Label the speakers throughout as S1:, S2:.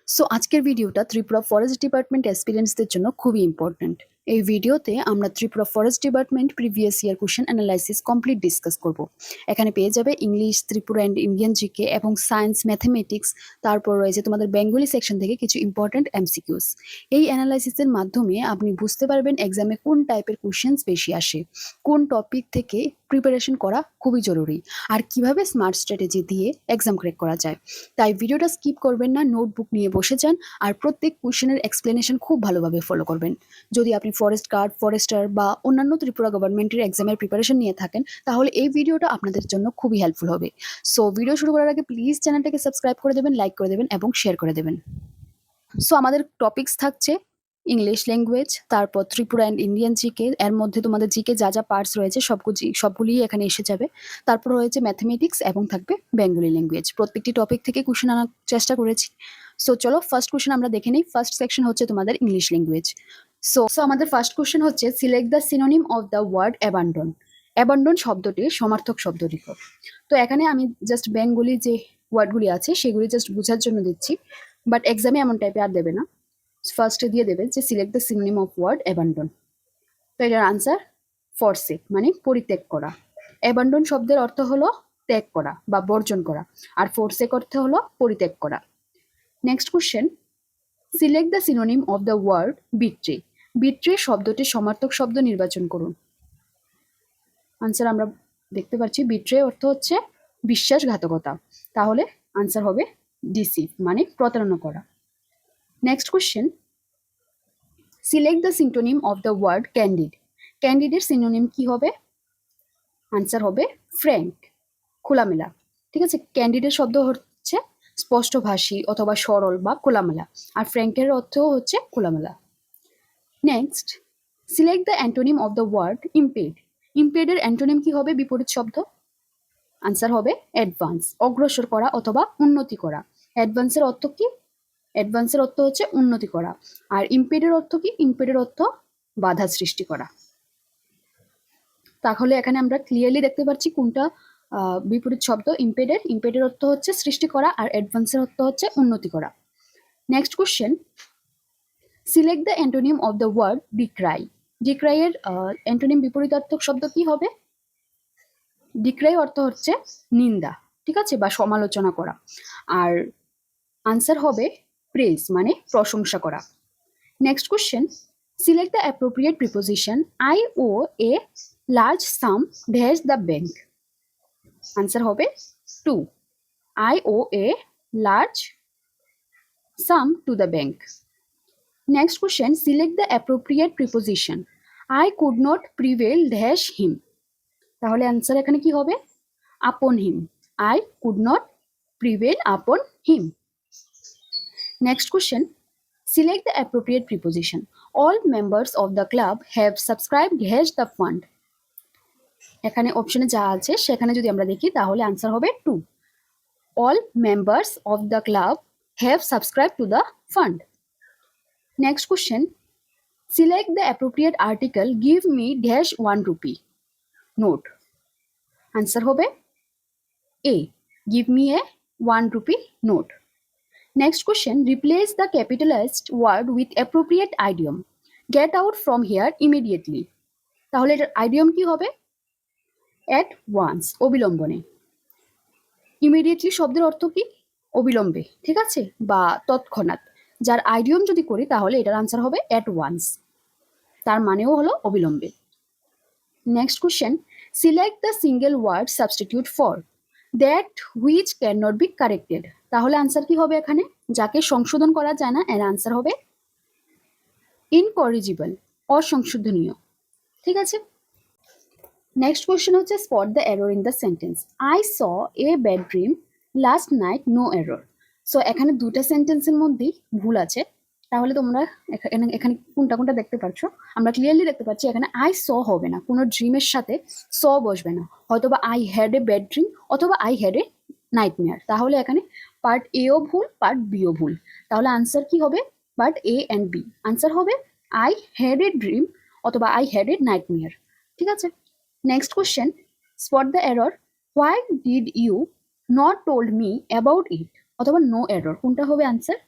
S1: So আজকের ভিডিওটা Tripura forest department অ্যাসপিরেন্টসদের জন্য খুবই ইম্পর্ট্যান্ট। এই ভিডিওতে আমরা Tripura forest department previous year question analysis complete discuss করব। এখানে পেয়ে যাবে English, Tripura and Indian GK এবং সায়েন্স, ম্যাথমেটিক্স, তারপর রয়েছে তোমাদের বেঙ্গলি সেকশন থেকে কিছু ইম্পর্ট্যান্ট এমসিকিউস। এই অ্যানালাইসিসের মাধ্যমে আপনি বুঝতে পারবেন এক্সামে কোন টাইপের কোশ্চেন্স বেশি আসে, কোন টপিক থেকে প্রিপারেশন করা খুবই জরুরি, আর কিভাবে স্মার্ট স্ট্র্যাটেজি দিয়ে এক্সাম ক্র্যাক করা যায়। তাই ভিডিওটা স্কিপ করবেন না, নোটবুক নিয়ে বসে যান আর প্রত্যেক কোশ্চেনের এক্সপ্লেনেশন খুব ভালোভাবে ফলো করবেন। যদি আপনি ফরেস্ট গার্ড, ফরেস্টার বা অন্যান্য ত্রিপুরা গভর্নমেন্টের এক্সামের প্রিপারেশন নিয়ে থাকেন তাহলে এই ভিডিওটা আপনাদের জন্য খুবই হেল্পফুল হবে। সো ভিডিও শুরু করার আগে প্লিজ চ্যানেলটাকে সাবস্ক্রাইব করে দেবেন, লাইক করে দেবেন এবং শেয়ার করে দেবেন। সো আমাদের টপিকস থাকছে ইংলিশ ল্যাঙ্গুয়েজ, তারপর ত্রিপুরা অ্যান্ড ইন্ডিয়ান জিকে, এর মধ্যে তোমাদের জিকে যা যা পার্টস রয়েছে সবগুলিই এখানে এসে যাবে। তারপর রয়েছে ম্যাথমেটিক্স এবং থাকবে বেঙ্গলি ল্যাঙ্গুয়েজ। প্রত্যেকটি টপিক থেকে কোশ্চেন আনার চেষ্টা করেছি। সো চলো ফার্স্ট কোশ্চেন আমরা দেখে নিই। ফার্স্ট সেকশন হচ্ছে তোমাদের ইংলিশ ল্যাঙ্গুয়েজ। সো আমাদের ফার্স্ট কোশ্চেন হচ্ছে select the synonym of the word abandon. Abandon শব্দটির সমার্থক শব্দ লিখো। তো এখানে আমি জাস্ট বেঙ্গলি যে ওয়ার্ডগুলি আছে সেগুলি জাস্ট বোঝার জন্য দিচ্ছি, বাট এক্সামে এমন টাইপে আর দেবে না। ফার্স্টে দিয়ে দেবে যে select the synonym of word abandon. তো এটার আনসার ফরসেক, মানে পরিত্যাগ করা। অ্যাবান্ডন শব্দের অর্থ হলো ত্যাগ করা বা বর্জন করা, আর ফোরসেক অর্থ হলো পরিত্যাগ করা। Next question, select the synonym of the word betray. Betray শব্দটির সমার্থক শব্দ নির্বাচন করুন। আনসার আমরা দেখতে পাচ্ছি বিট্রে অর্থ হচ্ছে বিশ্বাসঘাতকতা, তাহলে আনসার হবে ডিসিভ, মানে প্রতারণা করা। Next question, select the synonym of the word candid. ক্যান্ডিডের সিনোনিম কি হবে? আনসার হবে ফ্র্যাঙ্ক, খোলামেলা। ঠিক আছে, ক্যান্ডিডের শব্দ হচ্ছে স্পষ্টভাষী অথবা সরল বা খোলামেলা, আর ফ্র্যাঙ্কের অর্থ হচ্ছে খোলামেলা। Next, select the antonym of the word impede. ইমপেডের অ্যান্টোনিম কি হবে, বিপরীত শব্দ? আনসার হবে অ্যাডভান্স, অগ্রসর করা অথবা উন্নতি করা। অ্যাডভান্সের অর্থ কি? অ্যাডভান্সের অর্থ হচ্ছে উন্নতি করা। আর ইমপেডের অর্থ কি? ইমপেডের অর্থ বাধা সৃষ্টি করা। তাহলে এখানে আমরা ক্লিয়ারলি দেখতে পাচ্ছি কোনটা বিপরীত শব্দ। ইমপেডের অর্থ হচ্ছে সৃষ্টি করা, আর অ্যাডভান্সের অর্থ হচ্ছে উন্নতি করা। Next question, select the antonym of the word decry. Decry এর অ্যান্টোনিম বিপরীতার্থক শব্দ কি হবে? ডিক্রাই অর্থ হচ্ছে নিন্দা, ঠিক আছে, বা সমালোচনা করা। আর আনসার হবে প্রেজ, মানে প্রশংসা করা। Next question, select the appropriate preposition I owe a large sum dash the bank. Answer হবে to. I owe a large sum to the bank. Next question, select the appropriate preposition I could not prevail dash him. তাহলে answer এখানে কি হবে? Upon him. I could not prevail upon him. Next question, select the appropriate preposition. All members of the club have subscribed dash the fund. এখানে অপশনে যা আছে সেখানে যদি আমরা দেখি তাহলে আনসার হবে two. All members of the club have subscribed to the fund. Next question, select the appropriate article give me dash 1 rupee note. Answer হবে A, give me a 1 rupee note. Next question, replace the capitalized word with appropriate idiom. Get out from here immediately. তাহলে এটার idiom কি হবে? At once, অবিলম্বনে। Immediately শব্দের অর্থ কি? অবিলম্বে, ঠিক আছে, বা তৎক্ষণাৎ। যার আইডিয়ম যদি করি তাহলে এটার আনসার হবে at once, তার মানেও হলো অবিলম্বে। Next question, select the single word substitute for that which can not be corrected. তাহলে আনসার কি হবে এখানে? যাকে সংশোধন করা যায় না, এর আনসার হবে ইনকরিজিবল, অসংশোধনীয়। ঠিক আছে। নেক্সট কোয়েশ্চেন হচ্ছে spot the error in the sentence. I saw a bad dream last night no error. So এখানে দুটা সেন্টেন্সের মধ্যেই ভুল আছে, তাহলে তোমরা এখানে কোনটা কোনটা দেখতে পাচ্ছ? আমরা ক্লিয়ারলি দেখতে পাচ্ছি এখানে আই স হবে না, কোনো ড্রিমের সাথে স বসবে না। হয়তোবা I had A bad dream অথবা আই হ্যাড এ নাইটমেয়ার। তাহলে এখানে পার্ট এও ভুল, পার্ট বিও ভুল। তাহলে আনসার কি হবে? Part A and B. Answer হবে আই হ্যাড এ ড্রিম অথবা আই হ্যাড এ নাইটমেয়ার। ঠিক আছে। Next question, spot the error. Why did you not told me about it অথবা নো এরর, কোনটা হবে আনসার?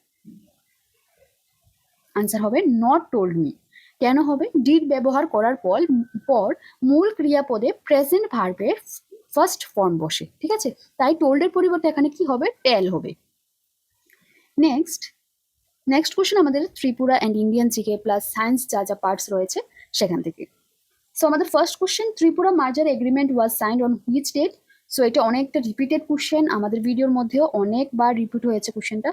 S1: আনসার হবে নট টোল্ড মি। কেন হবে? ডিড ব্যবহার করার পর মূল ক্রিয়াপদে প্রেজেন্ট ভার্বের ফার্স্ট ফর্ম বসে, ঠিক আছে? তাই টোল্ডের পরিবর্তে এখানে কি হবে? টেল হবে। নেক্সট কোশ্চেন আমাদের Tripura and Indian GK plus science যা যা পার্টস রয়েছে সেখান থেকে। সো আমাদের first question, Tripura merger agreement was signed on which date? So এটা অনেকটা রিপিটেড কোশ্চেন, আমাদের ভিডিওর মধ্যেও অনেকবার রিপিট হয়েছে কোশ্চেনটা,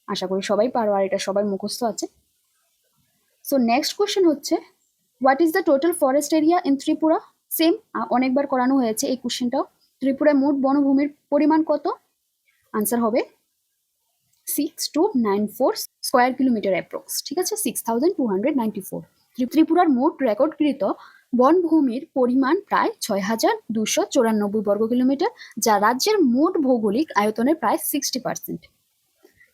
S1: আশা করি সবাই পারো আর এটা সবার মুখস্থ আছে। সো নেক্সট কোশ্চেন হচ্ছে, what is the total forest area in Tripura? Same, অনেকবার করানো হয়েছে এই কোশ্চেনটাও। ত্রিপুরায় মোট বনভূমির পরিমাণ কত? আনসার হবে 6294 স্কোয়ার কিলোমিটার অ্যাপ্রক্স, ঠিক আছে? 6294। ত্রিপুরার মোট রেকর্ডকৃত বনভূমির পরিমাণ প্রায় 6294 বর্গ কিলোমিটার, যা রাজ্যের মোট ভৌগোলিক আয়তনের প্রায় 60%।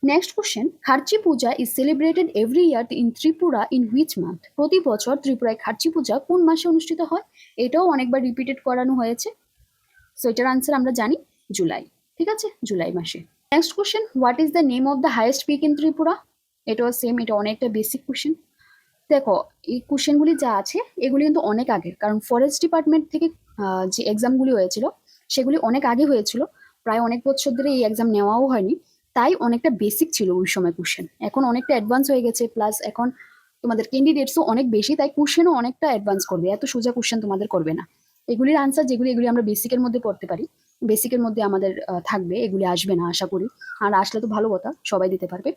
S1: Next question, Kharchi Puja is celebrated every year in Tripura in which month? প্রতি বছর ত্রিপুরায় খার্চি পূজা কোন মাসে অনুষ্ঠিত হয়? এটাও অনেকবার রিপিটেড করানো হয়েছে। সো এটার আনসার আমরা জানি জুলাই, ঠিক আছে? জুলাই মাসে। Next question, what is the name of the highest peak in Tripura? এটাও সেম, এটা অনেকটা বেসিক কোশ্চেন। দেখো এই কোশ্চেনগুলি যা আছে এগুলি কিন্তু অনেক আগের, কারণ ফরেস্ট ডিপার্টমেন্ট থেকে যে এক্সামগুলি হয়েছিল সেগুলি অনেক আগে হয়েছিল, প্রায় অনেক বছর ধরে এই এক্সাম নেওয়াও হয়নি, তাই অনেকটা বেসিক ছিল ওই সময় কোশ্চেন। এখন অনেকটা অ্যাডভান্স হয়ে গেছে, প্লাস এখন তোমাদের ক্যান্ডিডেটসও অনেক বেশি, তাই কোশ্চেনও অনেকটা অ্যাডভান্স করবে, এত সোজা কোশ্চেন তোমাদের করবে না। এগুলির আনসার এগুলি আমরা বেসিকের মধ্যে পড়তে পারি, বেসিকের মধ্যে আমাদের থাকবে, এগুলি আসবে না আশা করি, আর আসলে তো ভালো কথা, সবাই দিতে পারবে।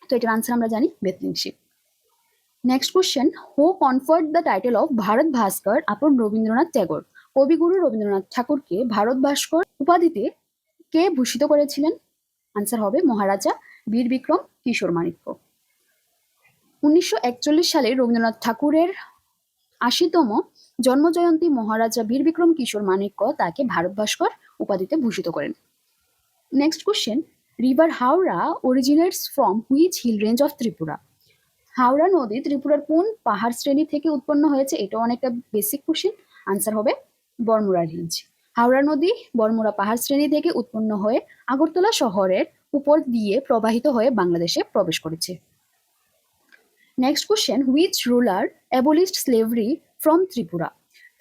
S1: তো এটার আনসার আমরা জানি বেথলিংশিপ। Next question, who conferred the title of Bharat Bhaskar upon Rabindranath Tagore? কবিগুরু রবীন্দ্রনাথ ঠাকুরকে ভারত ভাস্কর উপাধিতে কে ভূষিত করেছিলেন? আনসার হবে মহারাজা বীর বিক্রম কিশোর মানিক্য। 1941 সালে রবীন্দ্রনাথ ঠাকুরের 80তম জন্মজয়ন্তী মহারাজা বীর বিক্রম কিশোর মানিক্য তাকে ভারত ভাস্কর উপাধিতে ভূষিত করেন। Next question, river Haora originates from which hill range of Tripura? Haora নদী ত্রিপুরার কোন পাহাড় শ্রেণী থেকে উৎপন্ন হয়েছে? এটা অনেকটা বেসিক কোশ্চেন, আনসার হবে বড়মুড়া রেঞ্জ। হাওড়া নদী বড়মুড়া পাহাড় শ্রেণী থেকে উৎপন্ন হয়ে আগরতলা শহরের উপর দিয়ে প্রবাহিত হয়ে বাংলাদেশে প্রবেশ করেছে। Next question, which ruler abolished slavery from Tripura?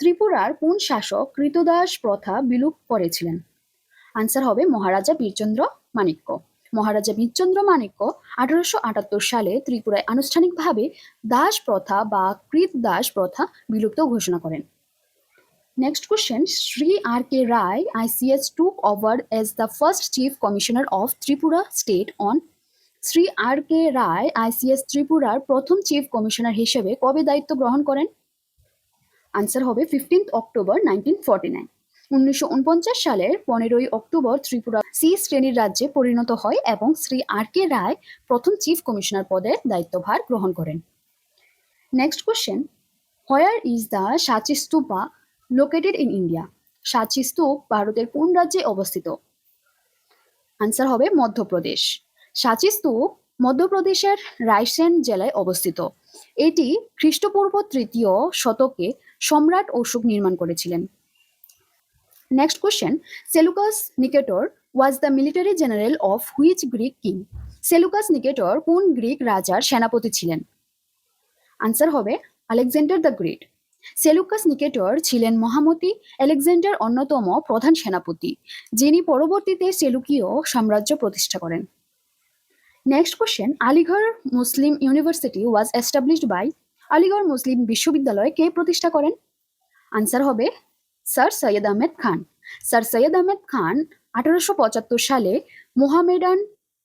S1: ত্রিপুরার কোন শাসক কৃতদাস প্রথা বিলুপ করেছিলেন? আনসার হবে মহারাজা বীরচন্দ্র মাণিক্য। মহারাজা বীরচন্দ্র মাণিক্য 1878 সালে ত্রিপুরায় আনুষ্ঠানিকভাবে দাস প্রথা বা কৃত দাস প্রথা বিলুপ্ত ঘোষণা করেন। Next question, Shri R K Roy ICS took over as the first chief commissioner of Tripura state on? Shri R K Roy ICS ত্রিপুরার প্রথম চিফ কমিশনার হিসেবে কবে দায়িত্ব গ্রহণ করেন? আনসার হবে 15 অক্টোবর 1949। 1949 সালের 15 অক্টোবর ত্রিপুরা সি শ্রেণীর রাজ্যে পরিণত হয় এবং শ্রী আর কে রায় প্রথম চিফ কমিশনার পদে দায়িত্বভার গ্রহণ করেন। Next question, where is the সাচি স্তূপা লোকেটেড ইন ইন্ডিয়া? সাচি স্তূপ ভারতের কোন রাজ্যে অবস্থিত? আনসার হবে মধ্যপ্রদেশ। সাচি স্তূপ মধ্যপ্রদেশের রায়সেন জেলায় অবস্থিত। এটি খ্রিস্টপূর্ব 3য় শতকে সম্রাট অশোক নির্মাণ করেছিলেন। Next question, Seleucus Nicator was the military general of which Greek king? Seleucus Nicator কোন গ্রিক রাজার সেনাপতি ছিলেন? আনসার হবে Alexander the Great. Seleucus Nicator ছিলেন মহামতি আলেকজান্ডার অন্যতম প্রধান সেনাপতি, যিনি পরবর্তীতে সেলুকীয় সাম্রাজ্য প্রতিষ্ঠা করেন। Next question, Aligarh Muslim University was established by? Aligarh Muslim বিশ্ববিদ্যালয় কে প্রতিষ্ঠা করেন? আনসার হবে স্যার সৈয়দ আহমেদ খান। স্যার সৈয়দ আহমেদ খান 1875 সালে মোহামেডান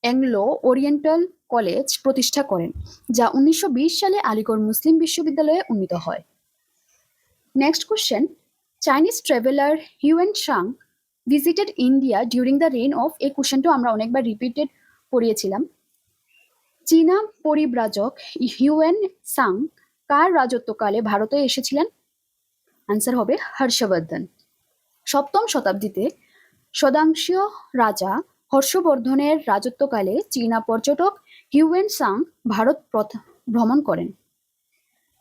S1: অ্যাংলো ওরিয়েন্টাল কলেজ প্রতিষ্ঠা করেন, যা 1920 সালে আলিগড় মুসলিম বিশ্ববিদ্যালয়ে উন্নীত হয়। Next question, Chinese traveller Hiuen Tsang visited India during the reign of? এই কোশ্চেনটা আমরা অনেকবার রিপিটেড পড়িয়েছিলাম। চীনা পরিব্রাজক হিউয়েন সাং কার রাজত্বকালে ভারতে এসেছিলেন? আনসার হবে হর্ষবর্ধন। 7ম শতাব্দীতে সদাংশীয় রাজা হর্ষবর্ধনের রাজত্বকালে চীনা পর্যটক হিউয়েন সাং ভারত ভ্রমণ করেন।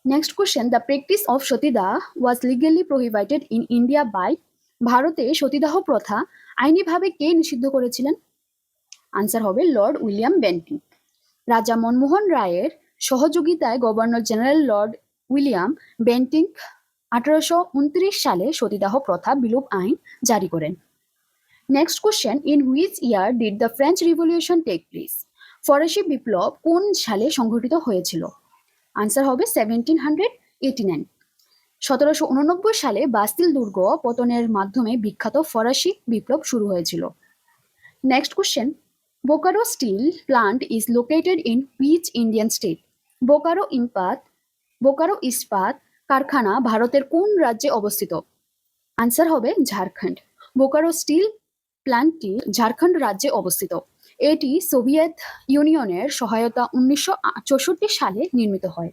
S1: Next question, the practice of satidaha was legally prohibited in India by? ভারতে সতীদাহ প্রথা আইনিভাবে কে নিষিদ্ধ করেছিলেন? আনসার হবে লর্ড উইলিয়াম বেন্টিং। রাজা মনমোহন রায়ের সহযোগিতায় governor general lord William Bentinck 1829 সালে সতীদাহ প্রথা বিলোপ আইন জারি করেন। Next question, in which year did the French revolution take place? ফরাসি বিপ্লব কোন সালে সংঘটিত হয়েছিল? আনসার হবে 1789। 1789 সালে বাস্তিল দুর্গ পতনের মাধ্যমে বিখ্যাত ফরাসি বিপ্লব শুরু হয়েছিল। Next question, Bokaro still plant is located in which Indian state? Bokaro ইস্পাত কারখানা ভারতের কোন রাজ্যে অবস্থিত? আনসার হবে ঝাড়খণ্ড। বোকারো স্টিল প্ল্যান্টটি ঝাড়খণ্ড রাজ্যে অবস্থিত। এটি সোভিয়েত ইউনিয়নের সহায়তা 1964 সালে নির্মিত হয়।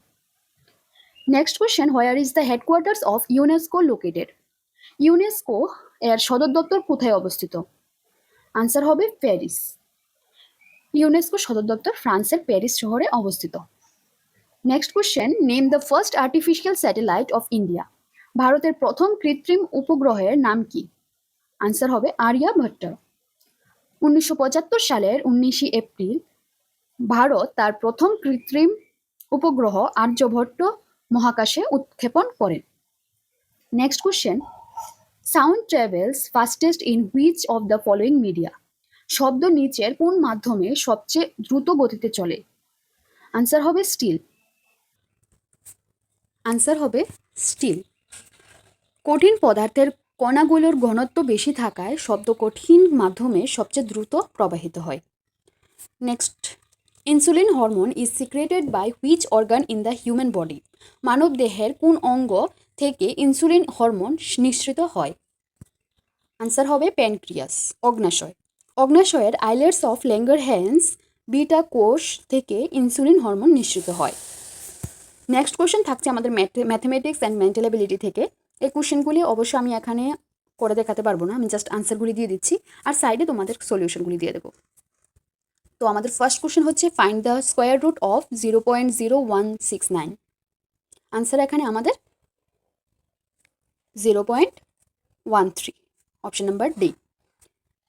S1: Next question, where is the headquarters of UNESCO located? UNESCO এর সদর দপ্তর কোথায় অবস্থিত? আনসার হবে প্যারিস। ইউনেস্কো সদর দপ্তর ফ্রান্সের প্যারিস শহরে অবস্থিত। Next question, name the first artificial satellite of India. ভারতের প্রথম কৃত্রিম উপগ্রহের নাম কি? আনসার হবে আর্যভট্ট। 1975 সালের 19 এপ্রিল ভারত তার প্রথম কৃত্রিম উপগ্রহ আর্যভট্ট মহাকাশে উৎক্ষেপণ করেন। Next question, sound travels fastest in which of the following media? শব্দ নিচের কোন মাধ্যমে সবচেয়ে দ্রুত গতিতে চলে? আনসার হবে স্টিল। কঠিন পদার্থের কণাগুলোর ঘনত্ব বেশি থাকায় শব্দ কঠিন মাধ্যমে সবচেয়ে দ্রুত প্রবাহিত হয়। Next, insulin hormone is secreted by which organ in the human body? মানব দেহের কোন অঙ্গ থেকে ইনসুলিন হরমোন নিঃসৃত হয়? আনসার হবে প্যানক্রিয়াস, অগ্নাশয়। অগ্নাশয়ের আইলেটস অফ ল্যাঙ্গারহ্যান্স বিটা কোষ থেকে ইনসুলিন হরমোন নিঃসৃত হয়। নেক্সট কোশ্চেন থাকছে আমাদের ম্যাথমেটিক্স অ্যান্ড মেন্টাল অ্যাবিলিটি থেকে। এই কোশ্চেনগুলি অবশ্য আমি এখানে করে দেখাতে পারবো না, আমি জাস্ট আনসারগুলি দিয়ে দিচ্ছি আর সাইডে তোমাদের সলিউশনগুলি দিয়ে দেবো। তো আমাদের ফার্স্ট কোশ্চেন হচ্ছে find the square root of 0.0169। Answer এখানে আমাদের 0.13, option number D.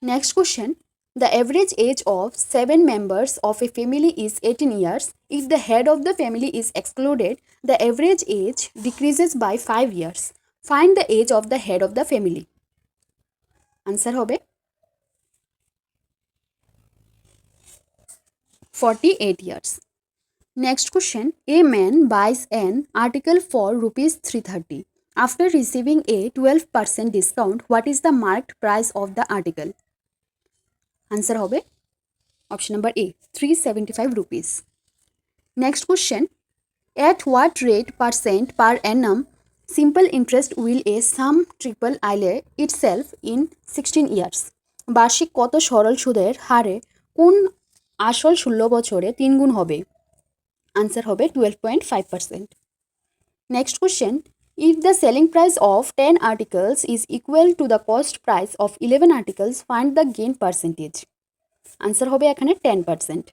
S1: Next question, the average age of 7 members of a family is 18 years. If the head of the family is excluded, the average age decreases by 5 years. Find the age of the head of the family. Answer হবে 48 years. Next question, a man buys an article for rupees 330. After receiving a 12% discount, what is the marked price of the article? Answer হবে option number A, 375 rupees. Next question, at what rate percent per annum simple interest will a sum triple ILA itself in 16 years? বার্ষিক কত সরল সুদের হারে কোন আসল 16 বছরে 3 গুণ হবে? আনসার হবে 12.5%. Next question, if the selling price of 10 articles is equal to the cost price of 11 articles, find the gain percentage. Answer হবে এখানে 10%.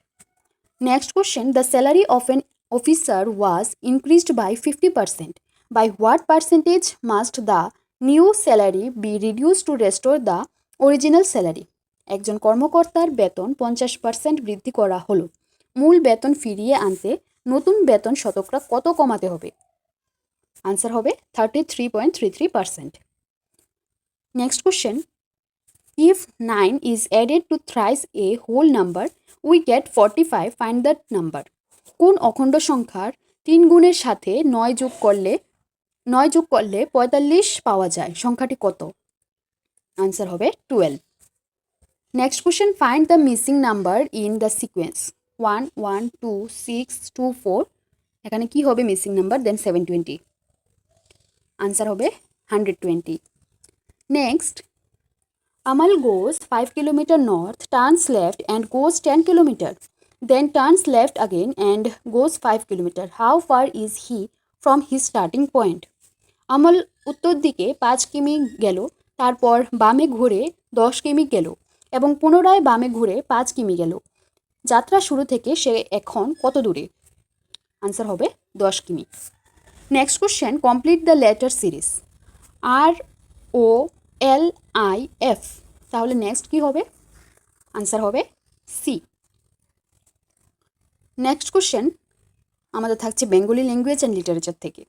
S1: Next question, the salary of an officer was increased by 50%. By what percentage must the new salary be reduced to restore the original salary? একজন কর্মকর্তার বেতন 50% বৃদ্ধি করা হলো, মূল বেতন ফিরিয়ে আনতে নতুন বেতন শতকরা কত কমাতে হবে? আনসার হবে 33.33%. Next question, if 9 is added to thrice a whole number, we get 45. Find that number. কোন অখণ্ড সংখ্যার 3 গুণের সাথে 9 যোগ করলে 45 পাওয়া যায়? সংখ্যাটি কত? আনসার হবে 12. Next question, find the missing number in the sequence 1 1 2 6 2 4. এখানে কি হবে মিসিং নাম্বার? দেন 720. আনসার হবে 120. Next, Amal goes 5 km north, turns left and goes 10 km. Then turns left again and goes 5 km. How far is he from his starting point? Amal উত্তর দিকে 5 কিমি গেল, তারপর বামে ঘুরে 10 কিমি গেল এবং পুনরায় বামে ঘুরে 5 কিমি গেল। যাত্রা শুরু থেকে সে এখন কত দূরে? আনসার হবে 10 কিমি। Next question, complete the letter series ROLIF. তাহলে নেক্সট কি হবে? আনসার হবে সি। নেক্সট কোশ্চেন, আমাদের থাকছে বেঙ্গলি ল্যাঙ্গুয়েজ অ্যান্ড লিটারেচার থেকে।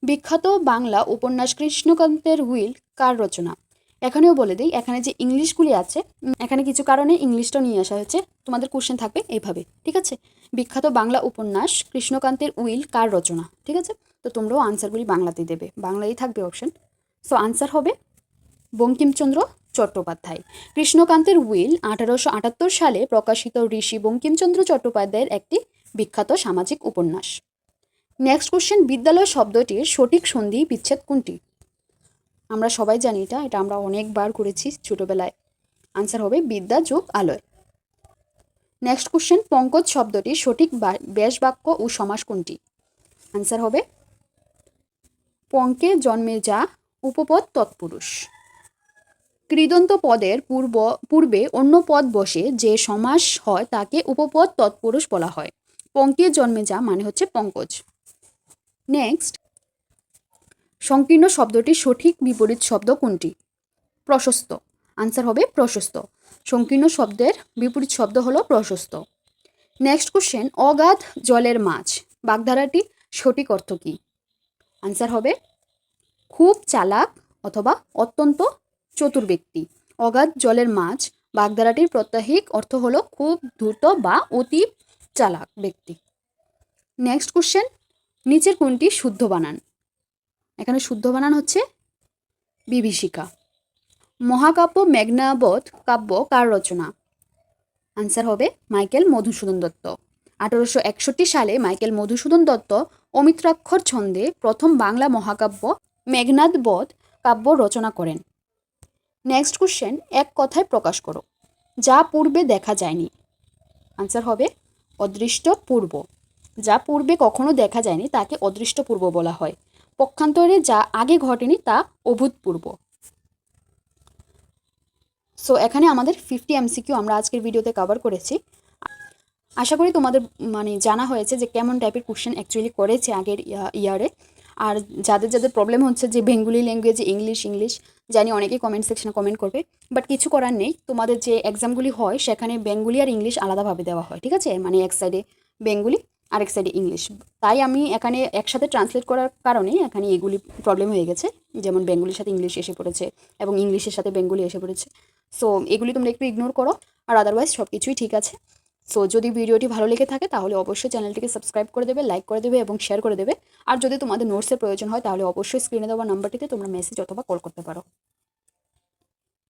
S1: বিখ্যাত বাংলা উপন্যাস কৃষ্ণকান্তের হুইল কার রচনা? এখানেও বলে দিই, এখানে যে ইংলিশগুলি আছে, এখানে কিছু কারণে ইংলিশটাও নিয়ে আসা হয়েছে। তোমাদের কোশ্চেন থাকবে এইভাবে, ঠিক আছে? বিখ্যাত বাংলা উপন্যাস কৃষ্ণকান্তের উইল কার রচনা, ঠিক আছে? তো তোমরাও আনসারগুলি বাংলাতেই দেবে, বাংলাতেই থাকবে অপশন। সো আনসার হবে বঙ্কিমচন্দ্র চট্টোপাধ্যায়। কৃষ্ণকান্তের উইল 1878 সালে প্রকাশিত ঋষি বঙ্কিমচন্দ্র চট্টোপাধ্যায়ের একটি বিখ্যাত সামাজিক উপন্যাস। নেক্সট কোশ্চেন, বিদ্যালয় শব্দটির সঠিক সন্ধি বিচ্ছেদ কোনটি? আমরা সবাই জানি এটা আমরা অনেকবার করেছি ছোটোবেলায়। আনসার হবে বিদ্যা যোগ আলয়। নেক্সট কোশ্চেন, পঙ্কজ শব্দটির সঠিক ব্যাস বাক্য ও সমাস কোনটি? আনসার হবে পঙ্কে জন্মে যা উপপদ তৎপুরুষ। কৃদন্ত পদের পূর্বে অন্য পদ বসে যে সমাস হয় তাকে উপপদ তৎপুরুষ বলা হয়। পঙ্কে জন্মে যা মানে হচ্ছে পঙ্কজ। নেক্সট, সংকীর্ণ শব্দটির সঠিক বিপরীত শব্দ কোনটি? প্রশস্ত। আনসার হবে প্রশস্ত। সংকীর্ণ শব্দের বিপরীত শব্দ হলো প্রশস্ত। নেক্সট কোশ্চেন, অগাধ জলের মাছ বাগধারাটির সঠিক অর্থ কী? আনসার হবে খুব চালাক অথবা অত্যন্ত চতুর ব্যক্তি। অগাধ জলের মাছ বাগধারাটির প্রত্যাহিক অর্থ হলো খুব দ্রুত বা অতি চালাক ব্যক্তি। নেক্সট কোশ্চেন, নিচের কোনটি শুদ্ধ বানান? এখানে শুদ্ধ বানান হচ্ছে বিভীষিকা। মহাকাব্য মেঘনাবধ কাব্য কার রচনা? আনসার হবে মাইকেল মধুসূদন দত্ত। 1861 সালে মাইকেল মধুসূদন দত্ত অমিত্রাক্ষর ছন্দে প্রথম বাংলা মহাকাব্য মেঘনাদবধ কাব্য রচনা করেন। নেক্সট কোশ্চেন, এক কথায় প্রকাশ করো যা পূর্বে দেখা যায়নি। আনসার হবে অদৃষ্ট পূর্ব। যা পূর্বে কখনো দেখা যায়নি তাকে অদৃষ্ট পূর্ব বলা হয়। পক্ষান্তরে যা আগে ঘটেনি তা অভূতপূর্ব। সো এখানে আমাদের 50 MCQ আমরা আজকের ভিডিওতে কভার করেছি। আশা করি তোমাদের জানা হয়েছে যে কেমন টাইপের কোশ্চেন অ্যাকচুয়ালি করেছে আগের ইয়ারে। আর যাদের যাদের প্রবলেম হচ্ছে যে বেঙ্গলি ল্যাঙ্গুয়েজে ইংলিশ জানি অনেকেই কমেন্ট সেকশনে কমেন্ট করবে, বাট কিছু করার নেই। তোমাদের যে এক্সামগুলি হয় সেখানে বেঙ্গলি আর ইংলিশ আলাদাভাবে দেওয়া হয়, ঠিক আছে? এক সাইডে বেঙ্গলি আর এক সাইডে ইংলিশ। তাই আমি এখানে একসাথে ট্রান্সলেট করার কারণে এখানে এগুলি প্রবলেম হয়ে গেছে, যেমন বেঙ্গলির সাথে ইংলিশ এসে পড়েছে এবং ইংলিশের সাথে বেঙ্গলি এসে পড়েছে। সো এগুলি তোমরা একটু ইগনোর করো, আর আদারওয়াইজ সব কিছুই ঠিক আছে। সো যদি ভিডিওটি ভালো লেগে থাকে তাহলে অবশ্যই চ্যানেলটিকে সাবস্ক্রাইব করে দেবে, লাইক করে দেবে এবং শেয়ার করে দেবে। আর যদি তোমাদের নোটসের প্রয়োজন হয় তাহলে অবশ্যই স্ক্রিনে দেওয়া নাম্বারটিতে তোমরা মেসেজ অথবা কল করতে পারো।